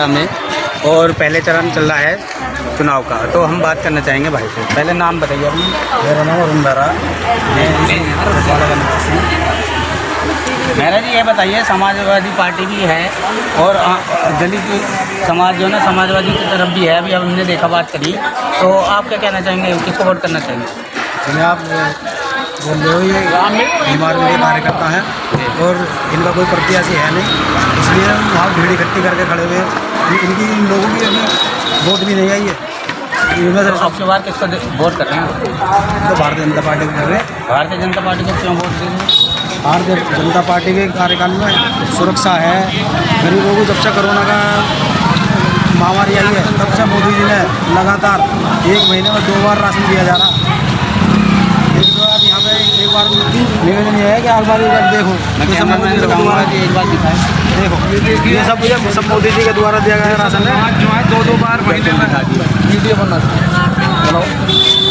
भंडारा में और पहले चरण चल रहा है चुनाव का। तो हम बात करना चाहेंगे भाई से। पहले नाम बताइए अपना। मेरा नाम अरुण बेरा। मेरा जी ये बताइए, समाजवादी पार्टी भी है और दलित समाज जो है ना समाजवादी की तरफ भी है। अभी हमने देखा बात करी, तो आप क्या कहना चाहेंगे, किसको वोट करना चाहेंगे? जिन्हें आप बोल रहे हो ये बीमार में कार्यकर्ता है और इनका कोई प्रत्याशी है नहीं, इसलिए हम वहाँ भीड़ इकट्ठी करके खड़े हुए हैं। इनकी इन लोगों की अभी वोट भी नहीं आई है। तो आपके बार किसको वोट कर रहे हैं? तो भारतीय जनता पार्टी को कर रहे हैं। भारतीय जनता पार्टी को क्यों वोट देंगे? भारतीय जनता पार्टी के कार्यकाल में सुरक्षा है। गरीबों को जब से कोरोना का महामारी आई है तब से मोदी जी ने लगातार 1 महीने में 2 बार राशन दिया जा रहा। यहाँ पे एक बार निवेदन ये है कि हर बार देखो एक बार दिखाएं। देखो ये सब मोदी जी के द्वारा दिया गया राशन है। जो है 2-2 बार महीने में वीडियो बना चलो,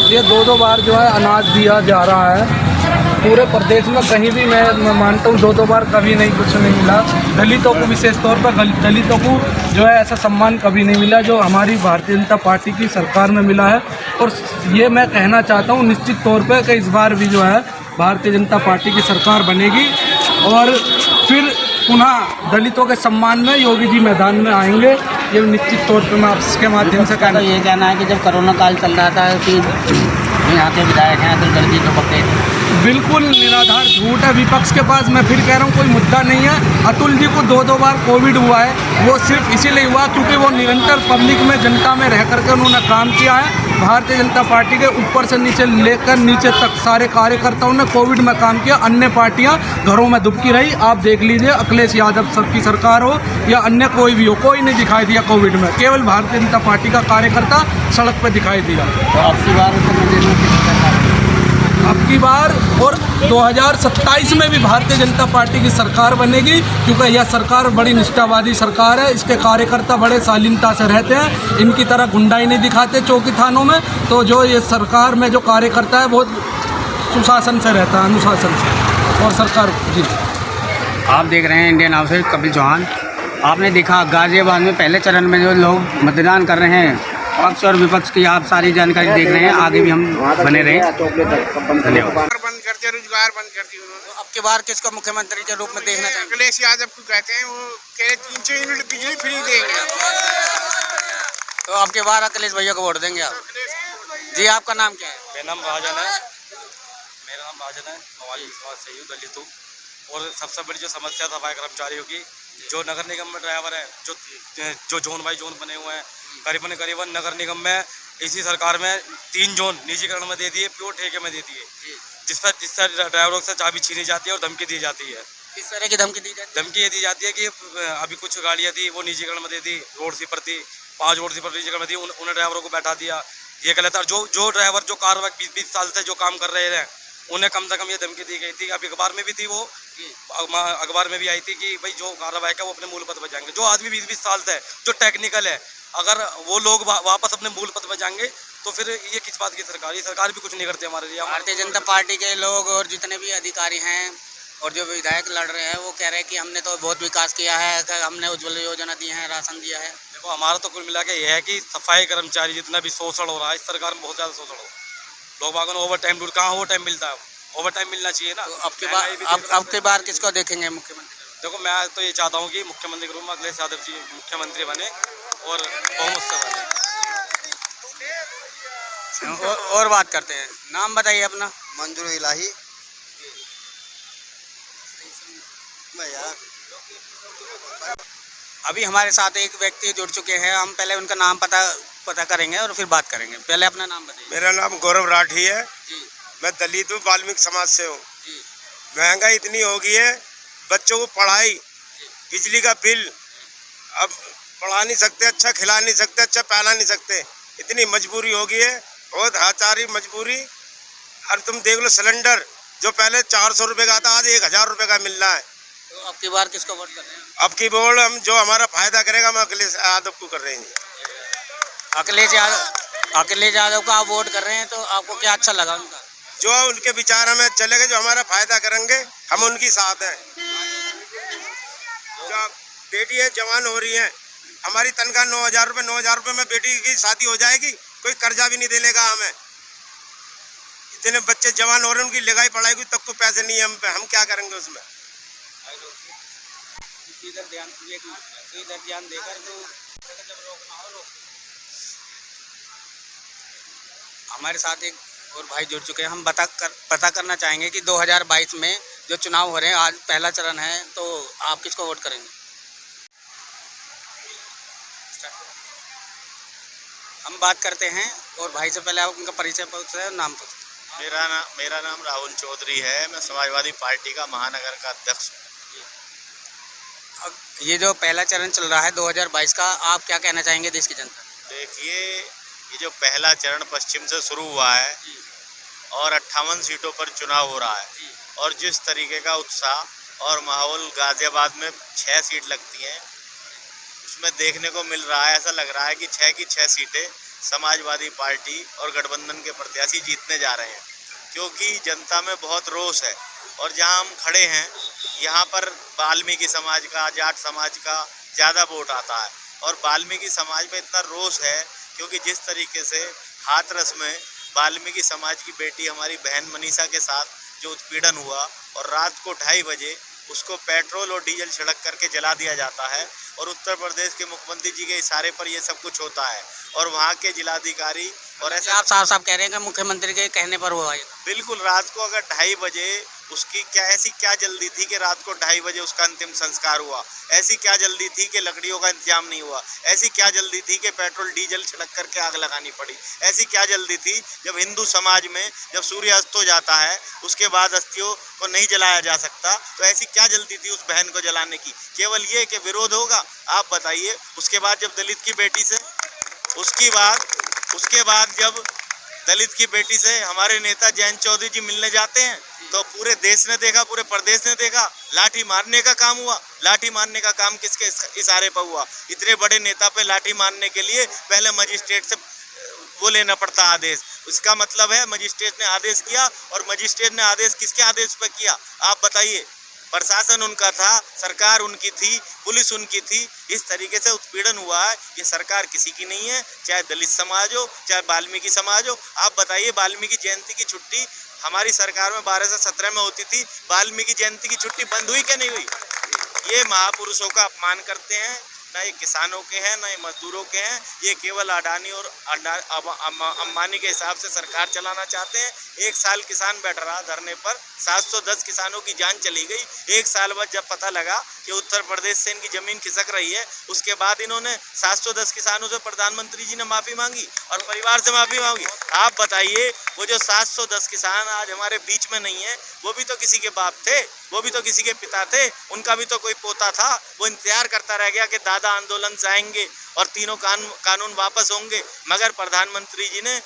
ये 2-2 बार जो है अनाज दिया जा रहा है पूरे प्रदेश में। कहीं भी मैं मानता हूँ 2-2 बार कभी नहीं कुछ नहीं मिला। दलितों को विशेष तौर पर दलितों को जो है ऐसा सम्मान कभी नहीं मिला जो हमारी भारतीय जनता पार्टी की सरकार में मिला है। और ये मैं कहना चाहता हूँ निश्चित तौर पर कि इस बार भी जो है भारतीय जनता पार्टी की सरकार बनेगी और फिर पुनः दलितों के सम्मान में योगी जी मैदान में आएंगे। ये निश्चित तौर पर मैं आपके माध्यम से कहना ये कहना है कि जब कोरोना काल चल रहा था कि यहाँ के विधायक हैं तो दलित तो पकड़े। बिल्कुल निराधार झूठ है विपक्ष के पास। मैं फिर कह रहा हूँ कोई मुद्दा नहीं है। अतुल जी को 2-2 बार कोविड हुआ है, वो सिर्फ इसीलिए हुआ क्योंकि वो निरंतर पब्लिक में जनता में रह करके उन्होंने काम किया है। भारतीय जनता पार्टी के ऊपर से नीचे लेकर नीचे तक सारे कार्यकर्ताओं ने कोविड में काम किया। अन्य पार्टियां घरों में दुबकी रही। आप देख लीजिए अखिलेश यादव सब की सरकार हो या अन्य कोई भी हो, कोई नहीं दिखाई दिया कोविड में। केवल भारतीय जनता पार्टी का कार्यकर्ता सड़क पर दिखाई दिया। तो अब की बार और 2027 में भी भारतीय जनता पार्टी की सरकार बनेगी क्योंकि यह सरकार बड़ी निष्ठावादी सरकार है। इसके कार्यकर्ता बड़े शालीनता से रहते हैं, इनकी तरह गुंडाई नहीं दिखाते चौकी थानों में। तो जो ये सरकार में जो कार्यकर्ता है बहुत सुशासन से रहता है, अनुशासन से। और सरकार जी आप देख रहे हैं इंडियन हाउस से कपिल चौहान। आपने देखा गाजियाबाद में पहले चरण में जो लोग मतदान कर रहे हैं, पक्ष और विपक्ष की आप सारी जानकारी देख रहे हैं। आगे भी हम बने रहे। धन्यवाद। बंद कर दिया, रोजगार बंद कर दिया उन्होंने। अब की बार किसको मुख्यमंत्री के रूप में देखना चाहिए? अखिलेश यादव को कहते हैं, वो कह 300 यूनिट बिजली फ्री देंगे। तो अब की बार अखिलेश भैया को वोट देंगे आप? जी आपका नाम क्या है? मेरा नाम राजन है। नवाजी समाज से हूँ, दलित हूँ। और सबसे बड़ी जो समस्या सफाई कर्मचारियों की, जो नगर निगम में ड्राइवर है, जो जोन बाई जोन बने हुए हैं, करीबन नगर निगम में इसी सरकार में 3 जोन निजीकरण में दे दिए, प्योर ठेके में दे दिए, जिससे ड्राइवरों से चाबी छीनी जाती है और धमकी दी जाती है। किस तरह की धमकी दी जाती है? धमकी ये दी जाती है कि अभी कुछ गाड़ियाँ थी वो निजीकरण में दे दी, रोड सीपर थी, 5 रोड सीपर निजीकरण में थी, उन्हें ड्राइवरों को बैठा दिया। ये गलत है। जो ड्राइवर जो कार 20 साल से जो काम कर रहे हैं उन्हें कम से कम ये धमकी दी गई थी। अभी अखबार में भी थी, वो अखबार में भी आई थी कि भाई जो कार्रवाई है वो अपने मूल पद पर जाएंगे। जो आदमी 20 साल से जो टेक्निकल है, अगर वो लोग वापस अपने मूल पद पर जाएंगे तो फिर ये किस बात की सरकार? ये सरकार भी कुछ नहीं करती हमारे लिए। भारतीय जनता पार्टी के लोग और जितने भी अधिकारी हैं और जो विधायक लड़ रहे हैं वो कह रहे हैं कि हमने तो बहुत विकास किया है, हमने उज्ज्वल योजना दी है, राशन दिया है। देखो हमारा तो कुल मिला के ये है कि सफाई कर्मचारी जितना भी शोषण हो रहा है इस सरकार में, बहुत ज़्यादा शोषण हो। लोग बागों ओवर टाइम ड्यूटी, कहाँ ओवर टाइम मिलता है? ओवर टाइम मिलना चाहिए ना। तो अब के बार किसको देखेंगे मुख्यमंत्री? देखो मैं तो ये चाहता हूँ कि मुख्यमंत्री के रूप में अखिलेश यादव जी मुख्यमंत्री बने और बहुमत से बने। और बात करते हैं। नाम बताइए अपना। मंजूर इलाही। अभी हमारे साथ एक व्यक्ति जुड़ चुके हैं, हम पहले उनका नाम पता करेंगे और फिर बात करेंगे। पहले अपना नाम बताइए। मेरा नाम गौरव राठी है जी। मैं दलित हूँ, वाल्मीकि समाज से हूँ। जी। महंगाई इतनी हो गई है, बच्चों को पढ़ाई, बिजली का बिल, अब पढ़ा नहीं सकते, अच्छा खिला नहीं सकते, अच्छा पहना नहीं सकते, इतनी मजबूरी हो गई है, बहुत हाचारी मजबूरी। और तुम देख लो सिलेंडर जो पहले 400 रुपये का था आज 1000 रुपये का मिल रहा है। तो अब की बार किसको वोट कर रहे हैं? अब की वोट हम जो हमारा फायदा करेगा हम अखिलेश यादव को कर रहे हैं। अखिलेश यादव को आप वोट कर रहे हैं तो आपको क्या अच्छा लगा उनका? जो उनके विचार हमें चलेंगे, जो हमारा फायदा करेंगे, हम उनकी साथ हैं। जो बेटी है जवान हो रही हैं, हमारी तनख्वाह 9,000 रुपये, 9,000 रुपये में बेटी की शादी हो जाएगी, कोई कर्जा भी नहीं दे लेगा हमें। इतने बच्चे जवान हो रहे हैं, उनकी लिखाई पढ़ाई की तक को पैसे नहीं है हम पे, हम क्या करेंगे उसमें। इधर ध्यान देकर जब रोकना हो रोक। हमारे साथ एक और भाई जुड़ चुके हैं। हम पता करना चाहेंगे कि 2022 में जो चुनाव हो रहे हैं, आज पहला चरण है, तो आप किसको वोट करेंगे? हम बात करते हैं और भाई से पहले आप उनका परिचय पूछते हैं, नाम पूछते हैं। मेरा नाम राहुल चौधरी है। मैं समाजवादी पार्टी का महानगर का अध्यक्ष हूँ। अब ये जो पहला चरण चल रहा है 2022 का, आप क्या कहना चाहेंगे देश की जनता? देखिए, ये जो पहला चरण पश्चिम से शुरू हुआ है और 58 सीटों पर चुनाव हो रहा है, और जिस तरीके का उत्साह और माहौल गाजियाबाद में 6 सीट लगती हैं, उसमें देखने को मिल रहा है। ऐसा लग रहा है कि 6 की 6 सीटें समाजवादी पार्टी और गठबंधन के प्रत्याशी जीतने जा रहे हैं, क्योंकि जनता में बहुत रोष है। और जहां हम खड़े हैं, यहाँ पर वाल्मीकि समाज का, जाट समाज का ज़्यादा वोट आता है, और वाल्मीकि समाज में इतना रोष है क्योंकि जिस तरीके से हाथरस में वाल्मीकि समाज की बेटी हमारी बहन मनीषा के साथ जो उत्पीड़न हुआ, और रात को 2:30 बजे उसको पेट्रोल और डीजल छिड़क करके जला दिया जाता है, और उत्तर प्रदेश के मुख्यमंत्री जी के इशारे पर ये सब कुछ होता है, और वहाँ के जिलाधिकारी और ऐसे आप साफ कह रहे हैं कि मुख्यमंत्री के कहने पर हुआ है। बिल्कुल, रात को अगर 2:30 बजे उसकी ऐसी क्या जल्दी थी कि रात को 2:30 बजे उसका अंतिम संस्कार हुआ? ऐसी क्या जल्दी थी कि लकड़ियों का इंतजाम नहीं हुआ? ऐसी क्या जल्दी थी कि पेट्रोल डीजल छिड़क करके आग लगानी पड़ी? ऐसी क्या जल्दी थी जब हिंदू समाज में जब सूर्य अस्त हो जाता है उसके बाद अस्थियों को नहीं जलाया जा सकता, तो ऐसी क्या जल्दी थी उस बहन को जलाने की? केवल ये कि विरोध होगा? आप बताइए। उसके बाद जब दलित की बेटी से उसके बाद जब दलित की बेटी से हमारे नेता जयंत चौधरी जी मिलने जाते हैं, तो पूरे देश ने देखा, पूरे प्रदेश ने देखा, लाठी मारने का काम हुआ। लाठी मारने का काम किसके इशारे पर हुआ? इतने बड़े नेता पे लाठी मारने के लिए पहले मजिस्ट्रेट से वो लेना पड़ता आदेश। उसका मतलब है मजिस्ट्रेट ने आदेश किया, और मजिस्ट्रेट ने आदेश किसके आदेश पर किया? आप बताइए। प्रशासन उनका था, सरकार उनकी थी, पुलिस उनकी थी। इस तरीके से उत्पीड़न हुआ है। ये सरकार किसी की नहीं है, चाहे दलित समाज हो, चाहे वाल्मीकि समाज हो। आप बताइए, वाल्मीकि जयंती की छुट्टी हमारी सरकार में 12 से 17 में होती थी, वाल्मीकि जयंती की छुट्टी बंद हुई क्या नहीं हुई? ये महापुरुषों का अपमान करते हैं। ना ये किसानों के हैं, ना ये मजदूरों के हैं। ये केवल अडानी और अंबानी के हिसाब से सरकार चलाना चाहते हैं। 1 साल किसान बैठ रहा धरने पर, 710 किसानों की जान चली गई। 1 साल बाद जब पता लगा कि उत्तर प्रदेश से इनकी जमीन खिसक रही है, उसके बाद इन्होंने 710 किसानों से प्रधानमंत्री जी ने माफ़ी मांगी और परिवार से माफ़ी मांगी। आप बताइए, वो जो 710 किसान आज हमारे बीच में नहीं है, वो भी तो किसी के बाप थे, वो भी तो किसी के पिता थे, उनका भी तो कोई पोता था। वो इंतजार करता रह गया कि दादा आंदोलन से आएंगे और तीनों कानून वापस होंगे, मगर प्रधानमंत्री जी ने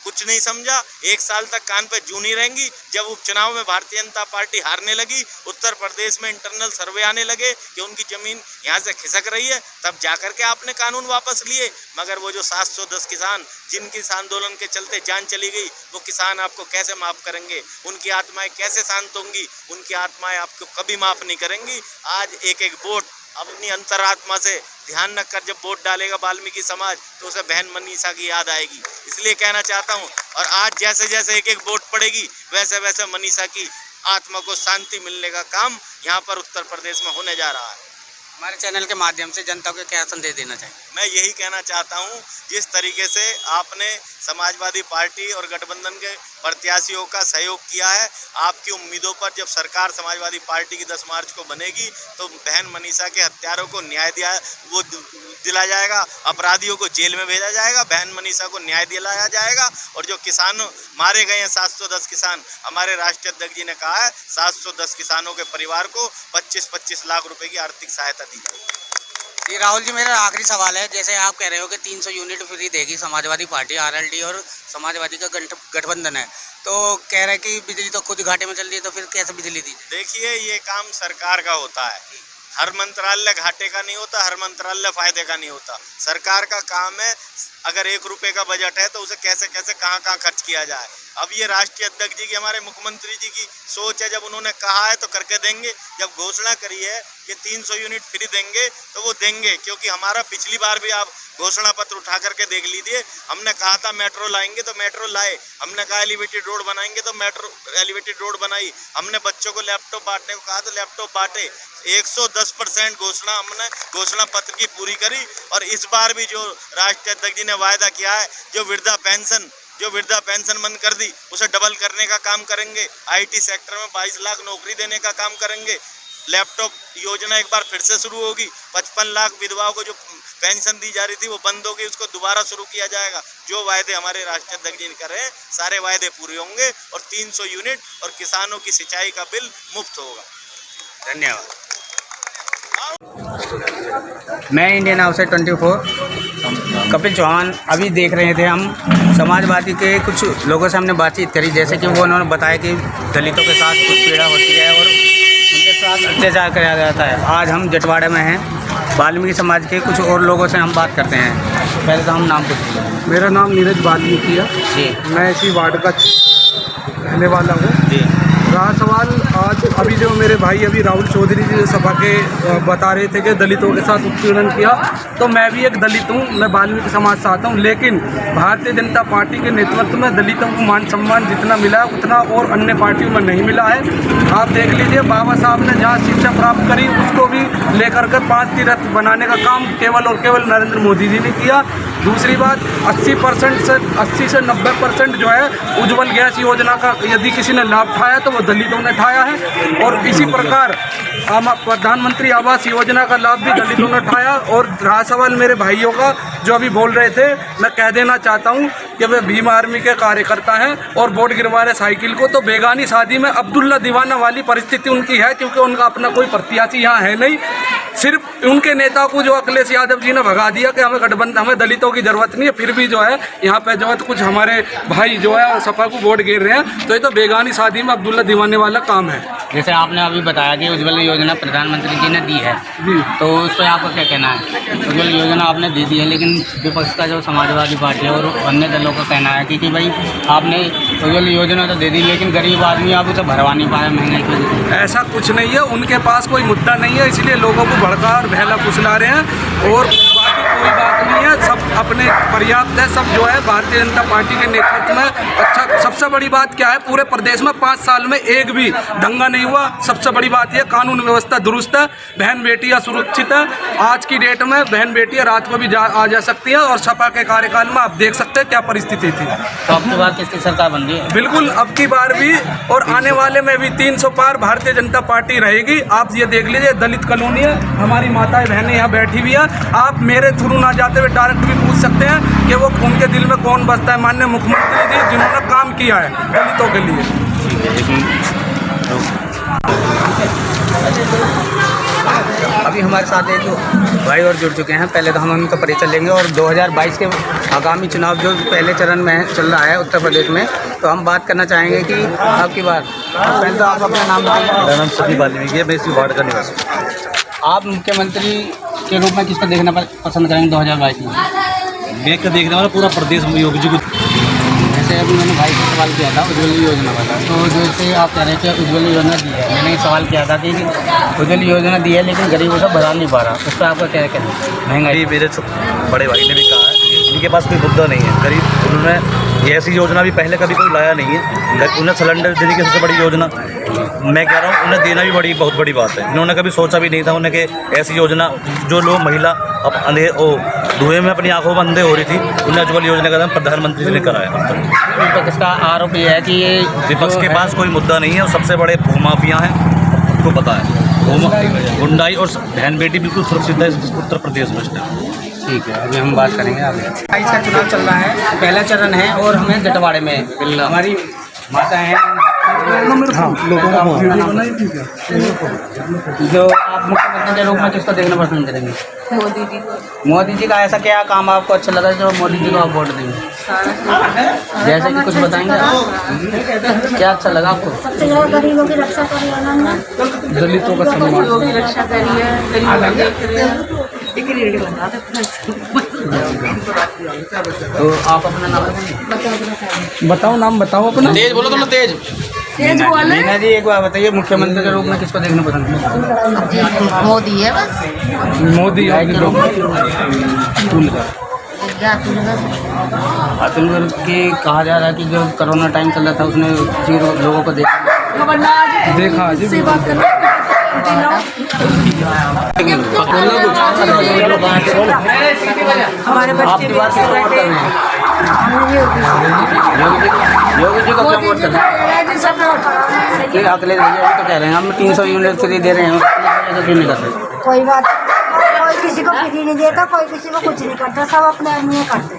कुछ नहीं समझा। 1 साल तक कान पे जू नहीं रहेंगी। जब उपचुनाव में भारतीय जनता पार्टी हारने लगी, उत्तर प्रदेश में इंटरनल सर्वे आने लगे कि उनकी जमीन यहाँ से खिसक रही है, तब जाकर के आपने कानून वापस लिए। मगर वो जो 710 किसान जिनकी इस आंदोलन के चलते जान चली गई, वो किसान आपको कैसे माफ़ करेंगे? उनकी आत्माएं कैसे शांत होंगी? उनकी आत्माएं आपको कभी माफ़ नहीं करेंगी। आज एक एक वोट अपनी अंतरात्मा से ध्यान रखकर जब वोट डालेगा वाल्मीकि समाज, तो उसे बहन मनीषा की याद आएगी। इसलिए कहना चाहता हूँ, और आज जैसे जैसे एक एक वोट पड़ेगी, वैसे वैसे मनीषा की आत्मा को शांति मिलने का काम यहाँ पर उत्तर प्रदेश में होने जा रहा है। हमारे चैनल के माध्यम से जनता को क्या संदेश देना चाहिए? मैं यही कहना चाहता हूँ, जिस तरीके से आपने समाजवादी पार्टी और गठबंधन के प्रत्याशियों का सहयोग किया है, आपकी उम्मीदों पर जब सरकार समाजवादी पार्टी की 10 मार्च को बनेगी, तो बहन मनीषा के हत्यारों को न्याय दिलाया जाएगा, अपराधियों को जेल में भेजा जाएगा, बहन मनीषा को न्याय दिलाया जाएगा। और जो किसान मारे गए हैं 710 किसान, हमारे राष्ट्रीय अध्यक्ष जी ने कहा है 710 किसानों के परिवार को 25-25 लाख रुपए की आर्थिक सहायता दी जाएगी। जी राहुल जी, मेरा आखिरी सवाल है, जैसे आप कह रहे हो कि 300 यूनिट फ्री देगी समाजवादी पार्टी, आरएलडी और समाजवादी का गठबंधन है, तो कह रहे हैं कि बिजली तो खुद घाटे में चल रही है, तो फिर कैसे बिजली दी? देखिए, ये काम सरकार का होता है, हर मंत्रालय घाटे का नहीं होता, हर मंत्रालय फायदे का नहीं होता। सरकार का काम है, अगर 1 रुपये का बजट है तो उसे कैसे कैसे कहाँ कहाँ खर्च किया जाए। अब ये राष्ट्रीय अध्यक्ष जी की, हमारे मुख्यमंत्री जी की सोच है, जब उन्होंने कहा है तो करके देंगे। जब घोषणा करी है कि 300 यूनिट फ्री देंगे तो वो देंगे, क्योंकि हमारा पिछली बार भी आप घोषणा पत्र उठा करके देख लीजिए, हमने कहा था मेट्रो लाएंगे तो मेट्रो लाए, हमने कहा एलिवेटेड रोड बनाएंगे तो मेट्रो एलिवेटेड रोड बनाई, हमने बच्चों को लैपटॉप बांटने को कहा तो लैपटॉप बांटे। 110% घोषणा हमने घोषणा पत्र की पूरी करी। और इस बार भी जो राष्ट्रीय अध्यक्ष जी ने वायदा किया है, जो वृद्धा पेंशन बंद कर दी उसे डबल करने का काम करेंगे। IT सेक्टर में 22 लाख नौकरी देने का काम करेंगे। लैपटॉप योजना एक बार फिर से शुरू होगी। 55 लाख विधवाओं को जो पेंशन दी जा रही थी वो बंद होगी, उसको दोबारा शुरू किया जाएगा। जो वायदे हमारे राष्ट्रीय अध्यक्ष जी ने करे हैं, सारे वायदे पूरे होंगे और 300 यूनिट और किसानों की सिंचाई का बिल मुफ्त होगा। धन्यवाद। मैं इंडियन हाउस 24 कपिल चौहान। अभी देख रहे थे हम समाजवादी के कुछ लोगों से हमने बातचीत करी, जैसे कि वो उन्होंने बताया कि दलितों के साथ कुछ पीड़ा होती है और उनके साथ अत्याचार किया जाता है। आज हम जटवाड़े में हैं, वाल्मीकि समाज के कुछ और लोगों से हम बात करते हैं। पहले तो हम नाम पूछेंगे। मेरा नाम नीरज वाल्मीकि है जी। मैं इसी वार्ड का रहने वाला हूँ जी। रहा सवाल आज अभी जो मेरे भाई अभी राहुल चौधरी जी जो सभा के बता रहे थे कि दलितों के साथ उत्पीड़न किया, तो मैं भी एक दलित हूँ, मैं वाल्मीकि समाज से आता हूँ। लेकिन भारतीय जनता पार्टी के नेतृत्व में दलितों को मान सम्मान जितना मिला है उतना और अन्य पार्टियों में नहीं मिला है। आप देख लीजिए, बाबा साहब ने जहाँ शिक्षा प्राप्त करी उसको भी लेकर के 5 तीर्थ बनाने का काम केवल और केवल नरेंद्र मोदी जी ने किया। दूसरी बात, 80 से 90% जो है उज्ज्वल गैस योजना का यदि किसी ने लाभ उठाया तो वो दलितों ने उठाया है। और इसी प्रकार प्रधानमंत्री आवास योजना का लाभ भी दलितों ने उठाया। और रहा सवाल मेरे भाइयों का जो अभी बोल रहे थे, मैं कह देना चाहता हूँ कि वे भीम आर्मी के कार्यकर्ता हैं और वोट गिरवा रहे साइकिल को, तो बेगानी शादी में अब्दुल्ला दीवाना वाली परिस्थिति उनकी है, क्योंकि उनका अपना कोई प्रत्याशी यहाँ है नहीं। सिर्फ उनके नेता को जो अखिलेश यादव जी ने भगा दिया कि हमें गठबंधन, हमें दलितों की जरूरत नहीं है, फिर भी जो है यहाँ पे जो है तो कुछ हमारे भाई जो है सपा को वोट गिर रहे हैं, तो ये तो बेगानी शादी में अब्दुल्ला दीवाने वाला काम है। जैसे आपने अभी बताया कि उज्ज्वल योजना प्रधानमंत्री जी ने दी है, तो उस पर आपका क्या कहना है? उज्ज्वल योजना आपने दे दी है, लेकिन विपक्ष का जो समाजवादी पार्टी है और अन्य दलों का कहना है कि भाई आपने उज्ज्वल योजना तो दे दी, लेकिन गरीब आदमी आप उसे भरवा नहीं पाया महंगाई की वजह से। ऐसा कुछ नहीं है, उनके पास कोई मुद्दा नहीं है, इसलिए लोगों को भड़का और बहला फुसला रहे हैं। और बाकी कोई बात नहीं है, सब अपने पर्याप्त है, सब जो है भारतीय जनता पार्टी के नेतृत्व में अच्छा। सबसे बड़ी बात क्या है, पूरे प्रदेश में 5 साल में एक भी दंगा नहीं हुआ। सबसे बड़ी बात यह, कानून व्यवस्था दुरुस्त है, बहन बेटियां सुरक्षित है। आज की डेट में बहन बेटियां रात को भी आ जा सकती है। और सपा के कार्यकाल में आप देख सकते हैं क्या परिस्थिति थी। तो अब की बार किसकी सरकार बन रही है? बिल्कुल अब की बार भी और आने वाले में भी 300 पार भारतीय जनता पार्टी रहेगी। आप ये देख लीजिए, दलित कॉलोनी है, हमारी माताएं बहनें यहाँ बैठी हुई है। आप मेरे थ्रू ना जाते हुए डायरेक्ट भी पूछ सकते हैं कि वो उनके दिल में कौन बसता है। माननीय मुख्यमंत्री जी जिन्होंने काम किया है दलितों के लिए। अभी हमारे साथ एक भाई और जुड़ चुके हैं, पहले तो हम उनका परिचय लेंगे। और 2022 के आगामी चुनाव जो पहले चरण में चल रहा है उत्तर प्रदेश में, तो हम बात करना चाहेंगे कि आपकी बात, पहले तो आप अपना नाम बताइए। मेरा नाम सभी वाल्मीकि है, मैं इसी वार्ड का निवासी हूँ। आप मुख्यमंत्री के रूप में किसको देखना पसंद करेंगे 2022 में? मैं क्या देखने वाला पूरा प्रदेश में योगी जी को। जैसे अभी मैंने भाई से सवाल किया था उज्ज्वल योजना वाला, तो जैसे आप कह रहे थे उज्ज्वल योजना दी है, मैंने सवाल किया था कि उज्ज्वल योजना दी है लेकिन गरीबों को भरा नहीं पा रहा, उस पर आपका क्या कहना है? महंगाई। मेरे बड़े भाई ने भी कहा है, इनके पास कोई मुद्दा नहीं है। गरीब उन्होंने ऐसी योजना भी पहले कभी कोई लाया नहीं है। उन्हें सिलेंडर देने की सबसे बड़ी योजना, मैं कह रहा हूँ उन्हें देना भी बहुत बड़ी बात है। इन्होंने कभी सोचा भी नहीं था उन्हें कि ऐसी योजना, जो लोग महिला अब धुएं में अपनी आंखों में अंधे हो रही थी, उन्हें उज्ज्वल योजना का प्रधानमंत्री जी ने कराया। विपक्ष का आरोप यह है कि ये विपक्ष के पास कोई मुद्दा नहीं है और सबसे बड़े भूमाफिया हैं, आपको पता है। गुंडाई और बहन बेटी बिल्कुल सुरक्षित है उत्तर प्रदेश में। ठीक है, अभी हम बात करेंगे आगे। 22 का चुनाव चल रहा है, पहला चरण है और हमें जटवाड़े में हमारी माता है। जो आप मुख्यमंत्री के रूप में किसको देखना पसंद करेंगे? मोदी जी को। मोदी जी का ऐसा क्या काम आपको अच्छा लगा जो मोदी जी को आप वोट देंगे? जैसे कि कुछ बताएंगे, क्या अच्छा लगा आपको? सबसे ज़्यादा गरीबों की रक्षा करी है उन्होंने, दलितों का सम्मान, गरीबों की रक्षा करी है, गरीबों को देख रहे हैं। तो आप अपना नाम बताइए। बताओ नाम बताओ अपना। तेज बोलो तुम तेज। मीना जी एक बार बताइए, मुख्यमंत्री के रूप में किसको देखना पसंद है? मोदी है बस। मोदी अतुल गर्ग की कहा जा रहा है कि जो कोरोना टाइम चल रहा था उसने किसी लोगों को देखा जी। हमारे आपकी बात किसको वोट कर रहे हैं? योगी जी को क्यों वोट कर रहे हैं? फिर अखिलेश भैया भी तो कह रहे हैं हम 300 यूनिट फ्री दे रहे हैं, ऐसा क्यों नहीं कर रहे? कोई बात, कोई किसी को फ्री नहीं देता, कोई किसी को कुछ नहीं करता, सब अपने आदमी करते।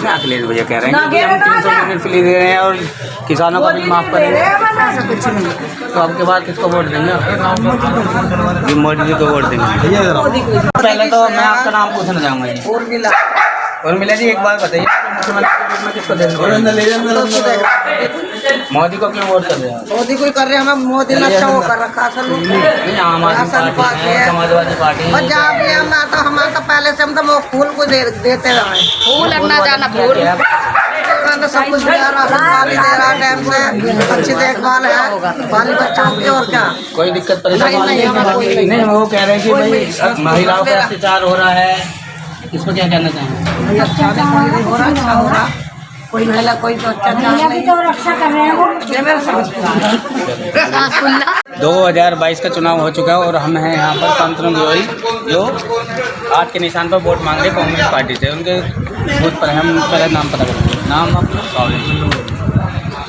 अखिलेश भैया कह रहे हैं कि हम 300 यूनिट फ्री दे रहे हैं और किसानों का बिल माफ करेंगे। ऐसा कुछ नहीं। तो आपके बाद किसको वोट देंगे? मोदी जी को वोट देंगे। पहले तो मैं आपका नाम पूछना चाहूँगा जी। उर्मिला जी एक बात बताइए, मुख्यमंत्री के रूप में किसको देंगे? मोदी को क्यों वोट कर रहे हैं? मोदी को कर रहे हैं हम। मोदी ने अच्छा वो कर रखा असल नहीं, आम आदमी पार्टी है, समाजवादी पार्टी है। और जहाँ भी हम तो हमारा तो पहले से हम तो वो फूल को देते रहे। फूल लगना जाना फूल तो सब कुछ दे रहा, पानी दे रहा टाइम से, अच्छी देखभाल है पाली बच्चों की। और क्या कोई दिक्कत परेशानी नहीं? वो कह रहे हैं कि भाई महिलाओं पर अत्याचार हो रहा है, इस पर क्या कहना चाहेंगे? अच्छा हो रहा, अच्छा हो रहा। कोई महिला कोई तो अच्छा नहीं तो रक्षा कर रहे हैं वो। ये मेरा समझ 2022 का चुनाव हो चुका है और हम हैं यहाँ पर शांतनु गोयल, जो हाथ के निशान पर वोट मांग रहे कांग्रेस पार्टी से। उनके बूथ पर हम पहले नाम पता करेंगे। नाम अपना?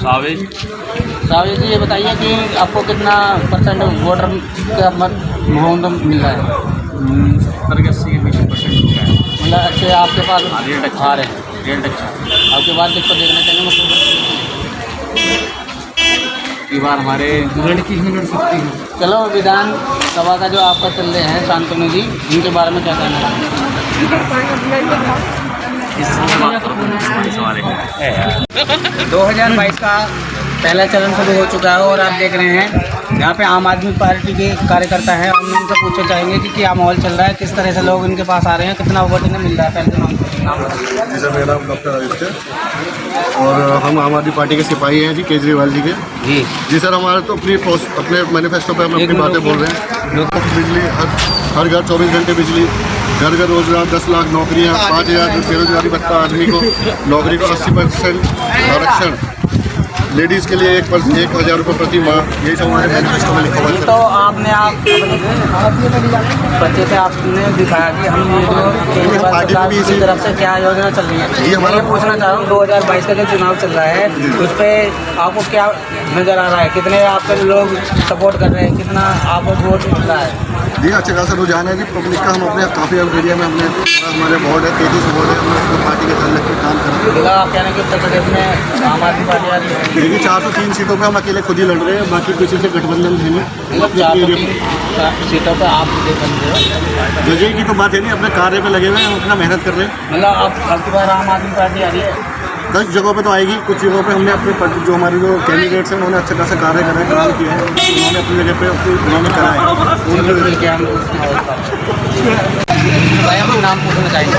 साविज जी, ये बताइए कि आपको कितना परसेंट वोटर का मत मोहम्मद मिल रहा है? 70 के 80% हो गया है। मतलब अच्छे आपके पास आ रहे हैं, रिजल्ट अच्छा। आपके बाद किसको देखना चाहिए मुख्यमंत्री? ये बार हमारे लड़की ही लड़ सकती है। चलो, विधान सभा का जो आपका चल रहे हैं शांतनु जी, इनके बारे में क्या कहना है? 2022 का पहला चरण शुरू हो चुका है और आप देख रहे हैं यहाँ पे आम आदमी पार्टी के कार्यकर्ता हैं। हम उनसे पूछना चाहेंगे कि क्या माहौल चल रहा है, किस तरह से लोग इनके पास आ रहे हैं, कितना वोट इन्हें मिल रहा है? पहले नाम जी सर, मेरा नाम डॉक्टर आदित्य और हम आम आदमी पार्टी के सिपाही हैं जी, केजरीवाल जी के। जी सर, हमारे तो अपने मैनिफेस्टो पे हम अपनी बातें बोल रहे हैं। बिजली हर घर 24 घंटे बिजली, घर घर रोजगार, 10 लाख नौकरियाँ, 5000 बेरोजगारी भत्ता, आदमी को नौकरी को 80% आरक्षण, लेडीज़ के लिए 1,000 रुपये प्रति माह, यही सब हमारे मैनिफेस्टो में लिखा हुआ है। तो आपने बच्चे से आपने दिखाया कि हम ये जो केजरीवाल सरकार की तरफ से क्या योजना चल रही है, जी हमारा पूछना चाह रहा हूँ 2022 का जो चुनाव चल रहा है उस पर आपको क्या नज़र आ रहा है? कितने आपके लोग सपोर्ट कर रहे हैं, कितना आपको वोट मिल रहा है? जी अच्छा खासा रुझान है जी पब्लिक का। हम अपने काफ़ी एरिया में हमारे वार्ड है, 33 वार्ड है, हमने अपनी पार्टी के साथ लग काम कर रहे हैं। आप कह रहे हैं कि उत्तर प्रदेश में आम आदमी पार्टी आ रही है? देखिए 403 सीटों पे हम अकेले खुद ही लड़ रहे हैं, बाकी किसी से गठबंधन है नहीं। 403 सीटों पर आप बन रहे हो? जजई की तो बात है नहीं, अपने कार्य पे लगे हुए हैं, हम अपना मेहनत कर रहे हैं। मतलब आप हल्की बार आम आदमी पार्टी आ रही है? 10 जगहों पे तो आएगी, कुछ जगहों पे हमने अपने जो हमारे जो कैंडिडेट्स हैं उन्होंने अच्छा खासा कार्य करा है, काम किया है, उन्होंने अपनी जगह पे उन्होंने करा है। उनके मिल के हम भाई हम नाम पूछना चाहेंगे।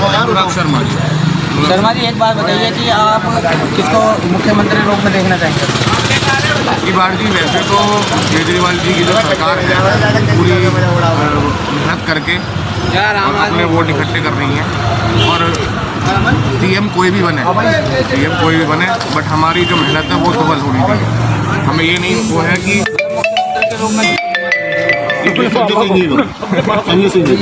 शर्मा जी, एक बात बताइए कि आप किसको मुख्यमंत्री रूप में देखना चाहेंगे? की बार जी वैसे तो केजरीवाल जी की जो सरकार है पूरी मेहनत करके अपने वोट इकट्ठे कर रही हैं और सीएम कोई भी बने बट हमारी जो मेहनत है वो सफल हो रही है। हमें ये नहीं वो है कि संजय सिंह जी